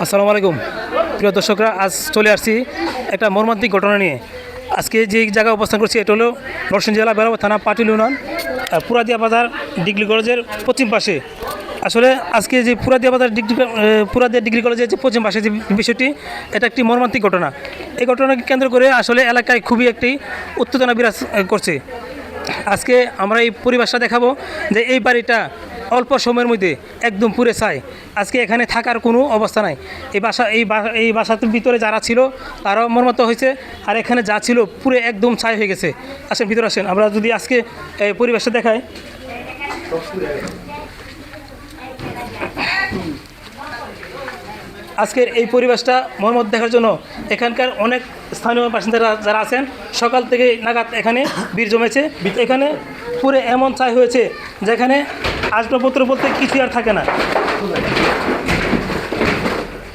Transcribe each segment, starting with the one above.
আসসালামু আলাইকুম প্রিয় দর্শকরা, আজ চলে আসছি একটা মর্মান্তিক ঘটনা নিয়ে। আজকে যে জায়গায় অবস্থান করছি এটা হলো নরসিংদী জেলা বেড়াবো থানা পাটিল ইউনিয়ন পুরাদিয়া বাজার ডিগ্রি কলেজের পশ্চিম পাশে। আসলে আজকে যে পুরাদিয়া ডিগ্রি কলেজের যে পশ্চিম পাশে যে বিষয়টি, এটা একটি মর্মান্তিক ঘটনা। এই ঘটনাকে কেন্দ্র করে আসলে এলাকায় খুবই একটি উত্তেজনা বিরাজ করছে। আজকে আমরা এই পরিবেশটা দেখাবো যে এই বাড়িটা অল্প সময়ের মধ্যে একদম পুড়ে ছাই। আজকে এখানে থাকার কোনো অবস্থা নাই। এই বাসার ভিতরে যারা ছিল তারাও মর্মাহত হয়েছে, আর এখানে যা ছিল পুরো একদম ছাই হয়ে গেছে। আসেন ভিতরে আসেন, আমরা যদি আজকে এই পরিবেশটা দেখাই। আজকের এই পরিবেশটা মর্মাহত দেখার জন্য এখানকার অনেক স্থানীয় বাসিন্দারা যারা আছেন সকাল থেকে নাগাদ এখানে ভিড় জমেছে। এখানে পুরো এমন ছাই হয়েছে যেখানে আসবাবপত্র বলতে কিছু আর থাকে না।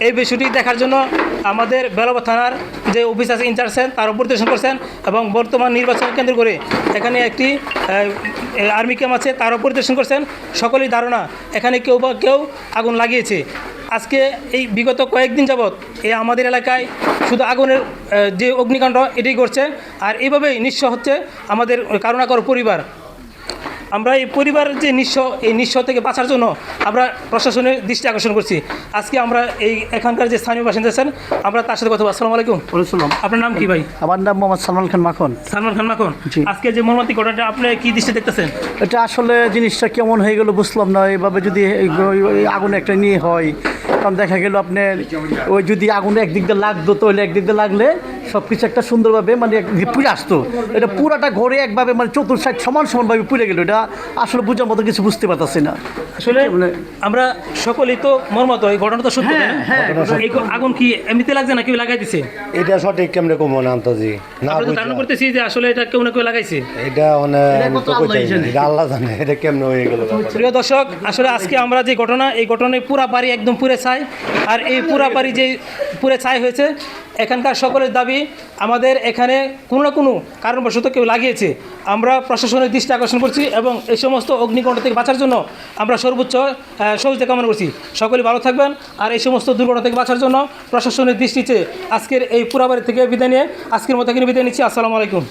এই বিষয়টি দেখার জন্য আমাদের বেড়াবো থানার যে অফিসার ইনচার্জ আছেন তারা পরিদর্শন করছেন, এবং বর্তমান নির্বাচন কেন্দ্র করে এখানে একটি আর্মি ক্যাম্প আছে তারাও পরিদর্শন করছেন। সকলেই ধারণা এখানে কেউ আগুন লাগিয়েছে। আজকে এই বিগত কয়েকদিন যাবৎ আমাদের এলাকায় শুধু আগুনের যে অগ্নিকাণ্ড এটাই ঘটছে, আর এইভাবেই নিঃস্ব হচ্ছে আমাদের কারুণাকর পরিবার। আমরা এই পরিবারের যে নিঃস্ব থেকে বাঁচার জন্য আমরা প্রশাসনের দৃষ্টি আকর্ষণ করছি। আজকে আমরা এখানকার যে স্থানীয় বাসিন্দা আছেন আমরা তার সাথে কথা বলবো। আসসালামু আলাইকুম। বলেছিলাম। আপনার নাম কি ভাই? আমার নাম মোহাম্মদ সালমান খান মাখন। সালমান খান মাখন। জি। আজকে যে মর্মান্তিক ঘটনাটা আপনি কি দৃষ্টি দেখতেছেন? এটা আসলে জিনিসটা কেমন হয়ে গেল বুঝলাম না। এইভাবে যদি এই আগুন একটা নিয়ে হয়, কারণ দেখা গেল আপনার ওই যদি আগুন একদিক দিয়ে লাগতো তাহলে একদিক দিয়ে লাগলে সব কিছু একটা সুন্দরভাবে মানে পুড়ে আসতো। এটা পুরাটা ঘরে একভাবে মানে চতুর্সাইড সমানভাবে পুড়ে গেল। এটা আসলে বোঝার মতো কিছু বুঝতে পারতেছি না। আসলে আমরা সকলেই তো মর্মাহত, এই ঘটনা তো সত্যি। হ্যাঁ। এই আগুন কি এমনিতে লাগছে না কেউ লাগাই দিছে? এটা সঠিক কেমনে কমো না আন্তজি না আমরা তো ধারণা করতেছি যে আসলে এটা কেউ না কেউ লাগাইছে। এটা এটা আল্লাহ জানে এটা কেমনে হয়ে গেল। প্রিয় দর্শক, আসলে আজকে আমরা যে এই ঘটনায় পুরা বাড়ি একদম পুরে ছাই, আর এই পুরা বাড়ি যে পুরে ছাই হয়েছে, এখানকার সকলের দাবি আমাদের এখানে কোনো না কোনো কারণবশত কেউ লাগিয়েছে। আমরা প্রশাসনের দৃষ্টি আকর্ষণ করছি এবং এই সমস্ত অগ্নিকাণ্ড থেকে বাঁচার জন্য আমরা সর্বোচ্চ সহযোগিতা কামনা করছি। সকলে ভালো থাকবেন, আর এই সমস্ত দুর্ঘটনা থেকে বাঁচার জন্য প্রশাসনের দৃষ্টিতে আজকের এই পুরা বাড়ি থেকে বিদায় নিয়ে আজকের মতো বিদায় নিচ্ছি। আসসালামু আলাইকুম।